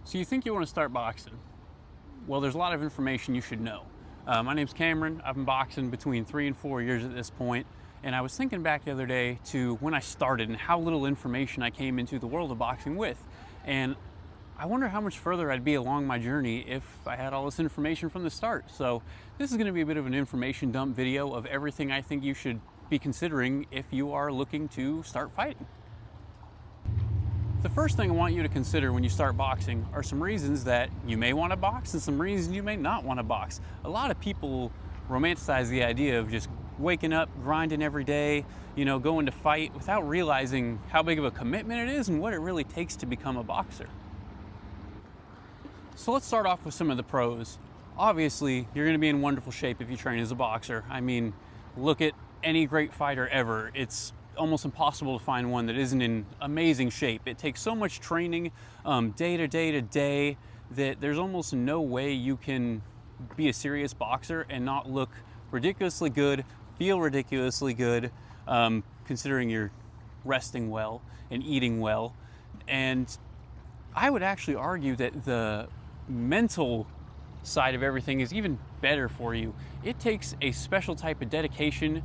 So you think you want to start boxing? Well, there's a lot of information you should know. My name's Cameron. I've been boxing between 3 and 4 years at this point, and I was thinking back the other day to when I started and how little information I came into the world of boxing with. And I wonder how much further I'd be along my journey if I had all this information from the start. So this is going to be a bit of an information dump video of everything I think you should be considering if you are looking to start fighting. The first thing I want you to consider when you start boxing are some reasons that you may want to box and some reasons you may not want to box. A lot of people romanticize the idea of just waking up, grinding every day, going to fight without realizing how big of a commitment it is and what it really takes to become a boxer. So let's start off with some of the pros. Obviously, you're going to be in wonderful shape if you train as a boxer. I mean, look at any great fighter ever. It's almost impossible to find one that isn't in amazing shape. It takes so much training day to day that there's almost no way you can be a serious boxer and not look ridiculously good, feel ridiculously good, considering you're resting well and eating well. And I would actually argue that the mental side of everything is even better for you. It takes a special type of dedication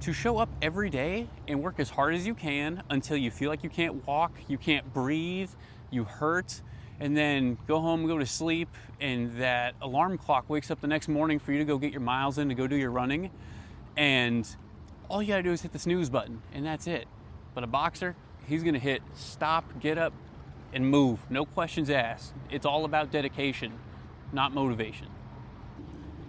to show up every day and work as hard as you can until you feel like you can't walk, you can't breathe, you hurt, and then go home, go to sleep, and that alarm clock wakes up the next morning for you to go get your miles in, to go do your running, and all you gotta do is hit the snooze button, and that's it. But a boxer, he's gonna hit stop, get up, and move. No questions asked. It's all about dedication, not motivation.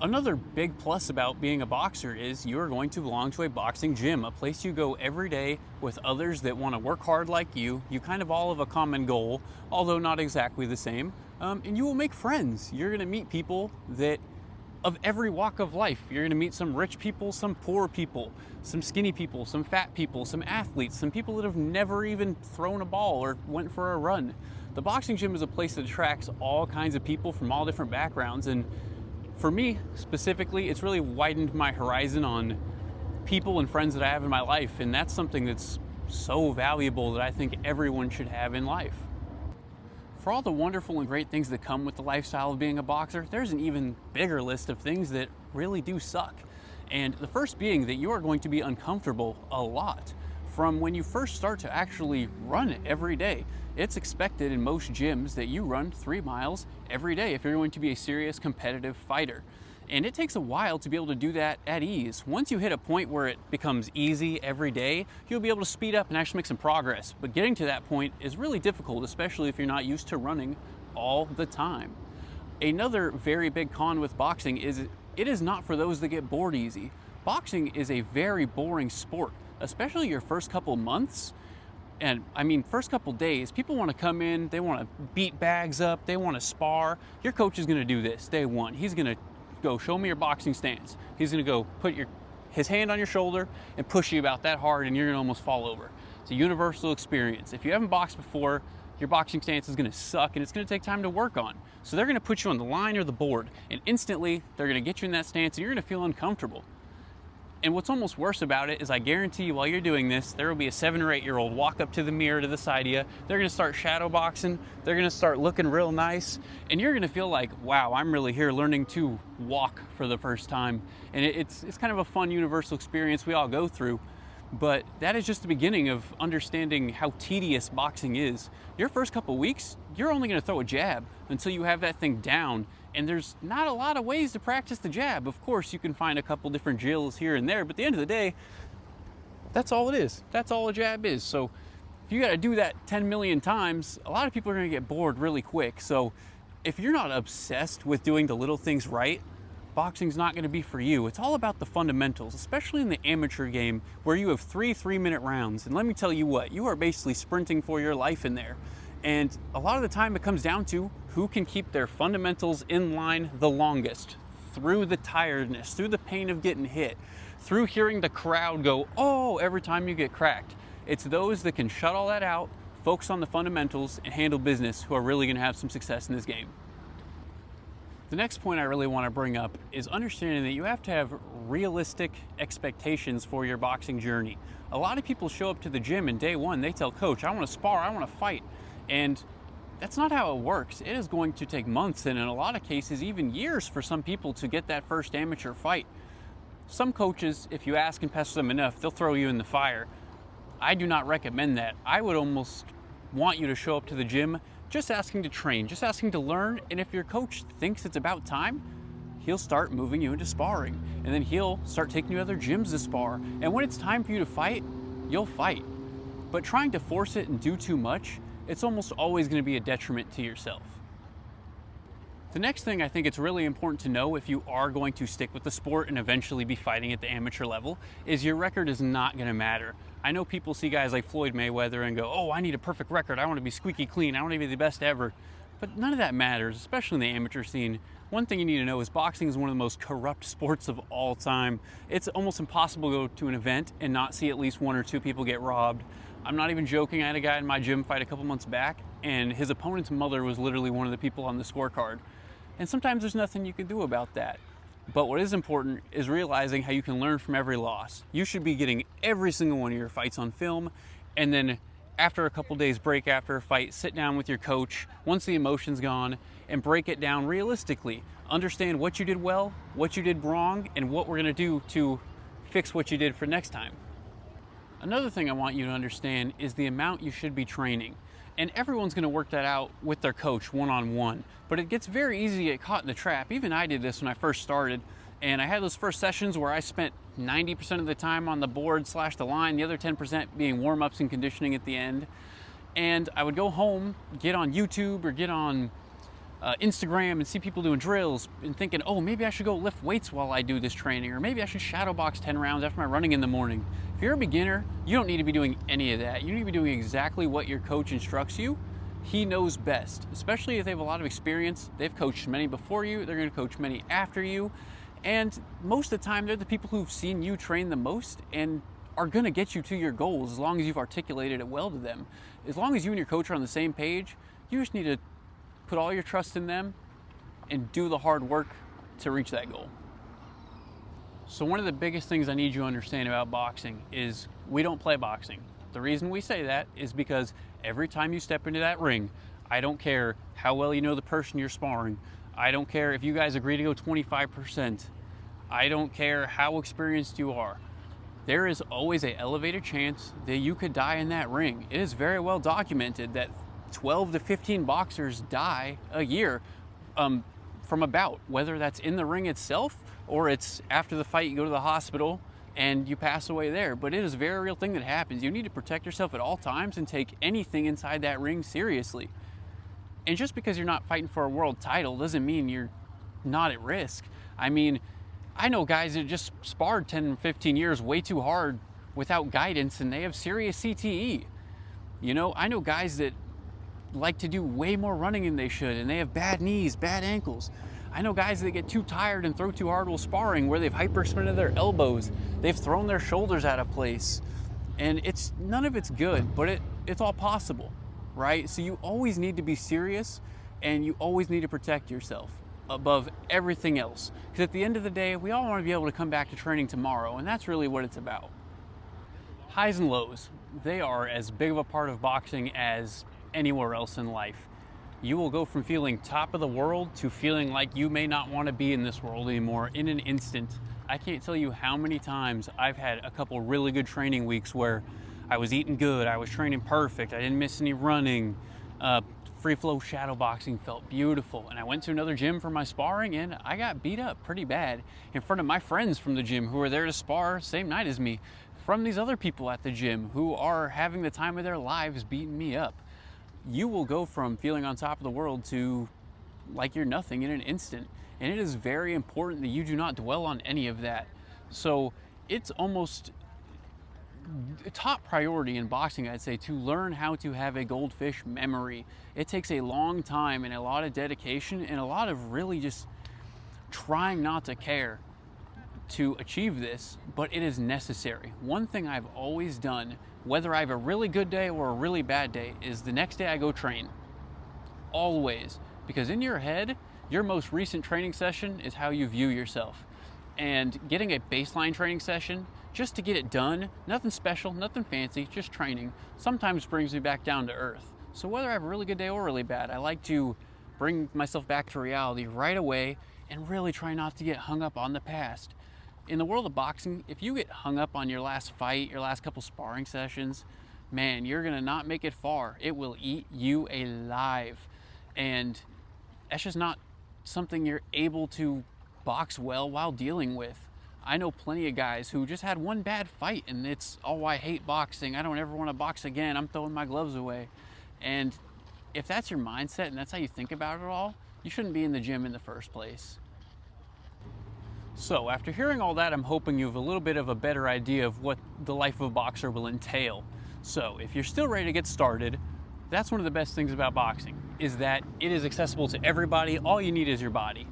Another big plus about being a boxer is you're going to belong to a boxing gym, a place you go every day with others that want to work hard like you. You kind of all have a common goal, although not exactly the same, and you will make friends. You're going to meet people that of every walk of life. You're going to meet some rich people, some poor people, some skinny people, some fat people, some athletes, some people that have never even thrown a ball or went for a run. The boxing gym is a place that attracts all kinds of people from all different backgrounds, and for me specifically, it's really widened my horizon on people and friends that I have in my life, and that's something that's so valuable that I think everyone should have in life. For all the wonderful and great things that come with the lifestyle of being a boxer, there's an even bigger list of things that really do suck. And the first being that you are going to be uncomfortable a lot. From when you first start to actually run it every day. It's expected in most gyms that you run 3 miles every day if you're going to be a serious competitive fighter. And it takes a while to be able to do that at ease. Once you hit a point where it becomes easy every day, you'll be able to speed up and actually make some progress. But getting to that point is really difficult, especially if you're not used to running all the time. Another very big con with boxing is it is not for those that get bored easy. Boxing is a very boring sport, especially your first couple months. And I mean, first couple days, people want to come in, they want to beat bags up, they want to spar. Your coach is going to do this day one. He's going to go, show me your boxing stance. He's going to go put his hand on your shoulder and push you about that hard, and you're going to almost fall over. It's a universal experience. If you haven't boxed before, your boxing stance is going to suck, and it's going to take time to work on. So they're going to put you on the line or the board, and instantly they're going to get you in that stance, and you're going to feel uncomfortable. And what's almost worse about it is I guarantee you while you're doing this, there will be a 7 or 8 year old walk up to the mirror to the side of you. They're gonna start shadow boxing. They're gonna start looking real nice. And you're gonna feel like, wow, I'm really here learning to walk for the first time. And it's kind of a fun universal experience we all go through. But that is just the beginning of understanding how tedious boxing is. Your first couple weeks, you're only gonna throw a jab until you have that thing down. And there's not a lot of ways to practice the jab. Of course, you can find a couple different drills here and there, but at the end of the day, that's all it is. That's all a jab is. So if you gotta do that 10 million times, a lot of people are gonna get bored really quick. So if you're not obsessed with doing the little things right, boxing's not gonna be for you. It's all about the fundamentals, especially in the amateur game where you have 3 3-minute rounds. And let me tell you what, you are basically sprinting for your life in there. And a lot of the time it comes down to who can keep their fundamentals in line the longest, through the tiredness, through the pain of getting hit, through hearing the crowd go, oh, every time you get cracked. It's those that can shut all that out, focus on the fundamentals, and handle business who are really gonna have some success in this game. The next point I really want to bring up is understanding that you have to have realistic expectations for your boxing journey. A lot of people show up to the gym and day one, they tell coach, I want to spar, I want to fight. And That's not how it works. It is going to take months, and in a lot of cases even years, for some people to get that first amateur fight. Some coaches, if you ask and pester them enough, they'll throw you in the fire. I do not recommend that. I would almost want you to show up to the gym just asking to train, just asking to learn, and if your coach thinks it's about time, he'll start moving you into sparring, and then he'll start taking you to other gyms to spar. And when it's time for you to fight, you'll fight. But trying to force it and do too much, it's almost always going to be a detriment to yourself. The next thing I think it's really important to know if you are going to stick with the sport and eventually be fighting at the amateur level is your record is not going to matter. I know people see guys like Floyd Mayweather and go, oh, I need a perfect record. I want to be squeaky clean. I want to be the best ever. But none of that matters, especially in the amateur scene. One thing you need to know is boxing is one of the most corrupt sports of all time. It's almost impossible to go to an event and not see at least one or two people get robbed. I'm not even joking. I had a guy in my gym fight a couple months back, and his opponent's mother was literally one of the people on the scorecard. And sometimes there's nothing you can do about that. But what is important is realizing how you can learn from every loss. You should be getting every single one of your fights on film, and then after a couple days break after a fight, sit down with your coach once the emotion's gone and break it down realistically. Understand what you did well, what you did wrong, and what we're gonna do to fix what you did for next time. Another thing I want you to understand is the amount you should be training. And everyone's going to work that out with their coach one-on-one. But it gets very easy to get caught in the trap. Even I did this when I first started. And I had those first sessions where I spent 90% of the time on the board / the line, the other 10% being warm-ups and conditioning at the end. And I would go home, get on YouTube or get on Instagram and see people doing drills and thinking, oh, maybe I should go lift weights while I do this training, or maybe I should shadow box 10 rounds after my running in the morning. If you're a beginner, you don't need to be doing any of that. You need to be doing exactly what your coach instructs you. He knows best, especially if they have a lot of experience. They've coached many before you, they're going to coach many after you, and most of the time they're the people who've seen you train the most and are going to get you to your goals as long as you've articulated it well to them. As long as you and your coach are on the same page, you just need to put all your trust in them and do the hard work to reach that goal. So one of the biggest things I need you to understand about boxing is we don't play boxing. The reason we say that is because every time you step into that ring, I don't care how well you know the person you're sparring. I don't care if you guys agree to go 25%. I don't care how experienced you are. There is always an elevated chance that you could die in that ring. It is very well documented that 12 to 15 boxers die a year from a bout, whether that's in the ring itself or it's after the fight you go to the hospital and you pass away there. But it is a very real thing that happens. You need to protect yourself at all times and take anything inside that ring seriously. And just because you're not fighting for a world title doesn't mean you're not at risk. I mean, I know guys that just sparred 10, 15 years way too hard without guidance and they have serious CTE. You know, I know guys that like to do way more running than they should and they have bad knees, bad ankles. I know guys that get too tired and throw too hard while sparring where they've hyperextended their elbows, they've thrown their shoulders out of place, and none of it's good, but it's all possible, right? So you always need to be serious and you always need to protect yourself above everything else, because at the end of the day we all want to be able to come back to training tomorrow, and that's really what it's about. Highs and lows, they are as big of a part of boxing as anywhere else in life. You will go from feeling top of the world to feeling like you may not want to be in this world anymore in an instant. I can't tell you how many times I've had a couple really good training weeks where I was eating good, I was training perfect, I didn't miss any running, free flow shadow boxing felt beautiful, and I went to another gym for my sparring and I got beat up pretty bad in front of my friends from the gym who were there to spar same night as me, from these other people at the gym who are having the time of their lives beating me up. You will go from feeling on top of the world to like you're nothing in an instant. And it is very important that you do not dwell on any of that. So it's almost a top priority in boxing, I'd say, to learn how to have a goldfish memory. It takes a long time and a lot of dedication and a lot of really just trying not to care to achieve this, but it is necessary. One thing I've always done, whether I have a really good day or a really bad day, is the next day I go train. Always. Because in your head, your most recent training session is how you view yourself. And getting a baseline training session, just to get it done, nothing special, nothing fancy, just training, sometimes brings me back down to earth. So whether I have a really good day or really bad, I like to bring myself back to reality right away and really try not to get hung up on the past. In the world of boxing, if you get hung up on your last fight, your last couple sparring sessions, man, you're gonna not make it far. It will eat you alive. And that's just not something you're able to box well while dealing with. I know plenty of guys who just had one bad fight and it's, oh, I hate boxing. I don't ever want to box again. I'm throwing my gloves away. And if that's your mindset and that's how you think about it all, you shouldn't be in the gym in the first place. So after hearing all that, I'm hoping you have a little bit of a better idea of what the life of a boxer will entail. So if you're still ready to get started, that's one of the best things about boxing, is that it is accessible to everybody. All you need is your body.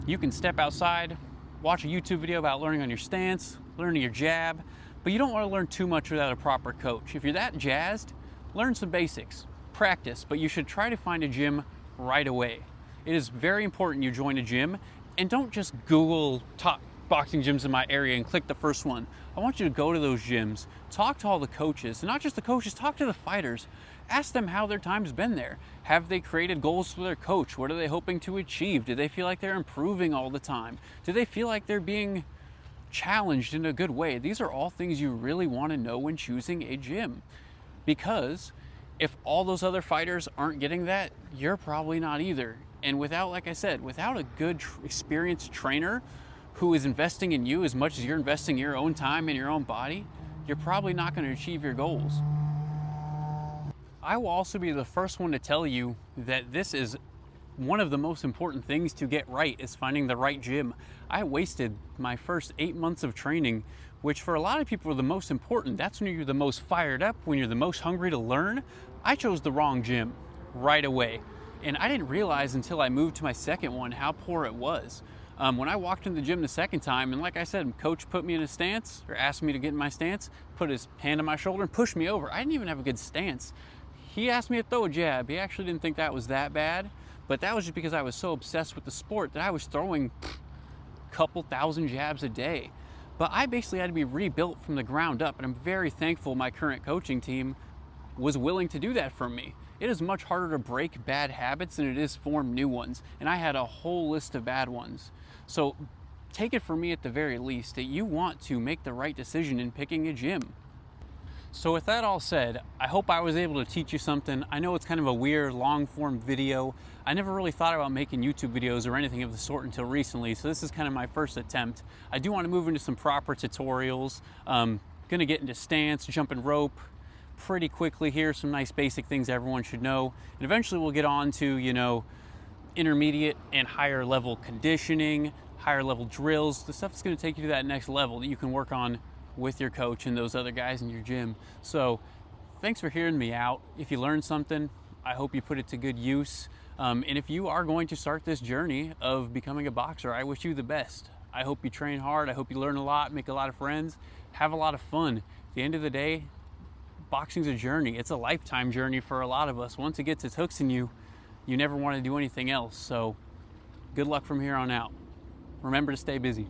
You can step outside, watch a YouTube video about learning on your stance, learning your jab, but you don't want to learn too much without a proper coach. If you're that jazzed, learn some basics, practice, but you should try to find a gym right away. It is very important you join a gym, and don't just Google top boxing gyms in my area and click the first one. I want you to go to those gyms, talk to all the coaches, and not just the coaches, talk to the fighters. Ask them how their time's been there. Have they created goals for their coach? What are they hoping to achieve? Do they feel like they're improving all the time? Do they feel like they're being challenged in a good way? These are all things you really want to know when choosing a gym. Because if all those other fighters aren't getting that, you're probably not either. And without, like I said, without a good experienced trainer who is investing in you as much as you're investing your own time and your own body, you're probably not going to achieve your goals. I will also be the first one to tell you that this is one of the most important things to get right, is finding the right gym. I wasted my first 8 months of training, which for a lot of people are the most important. That's when you're the most fired up, when you're the most hungry to learn. I chose the wrong gym right away. And I didn't realize until I moved to my second one how poor it was. When I walked in the gym the second time, and like I said, coach put me in a stance, or asked me to get in my stance, put his hand on my shoulder and pushed me over. I didn't even have a good stance. He asked me to throw a jab. He actually didn't think that was that bad, but that was just because I was so obsessed with the sport that I was throwing a couple thousand jabs a day. But I basically had to be rebuilt from the ground up, and I'm very thankful my current coaching team was willing to do that for me. It is much harder to break bad habits than it is form new ones, and I had a whole list of bad ones. So take it from me at the very least that you want to make the right decision in picking a gym. So with that all said, I hope I was able to teach you something. I know it's kind of a weird long form video. I never really thought about making YouTube videos or anything of the sort until recently, so this is kind of my first attempt. I do want to move into some proper tutorials. Gonna get into stance, jumping rope pretty quickly here, some nice basic things everyone should know. And eventually we'll get on to, you know, intermediate and higher level conditioning, higher level drills, the stuff that's gonna take you to that next level that you can work on with your coach and those other guys in your gym. So thanks for hearing me out. If you learned something, I hope you put it to good use. And if you are going to start this journey of becoming a boxer, I wish you the best. I hope you train hard. I hope you learn a lot, make a lot of friends, have a lot of fun. At the end of the day, boxing's a journey. It's a lifetime journey for a lot of us. Once it gets its hooks in you, you never want to do anything else. So good luck from here on out. Remember to stay busy.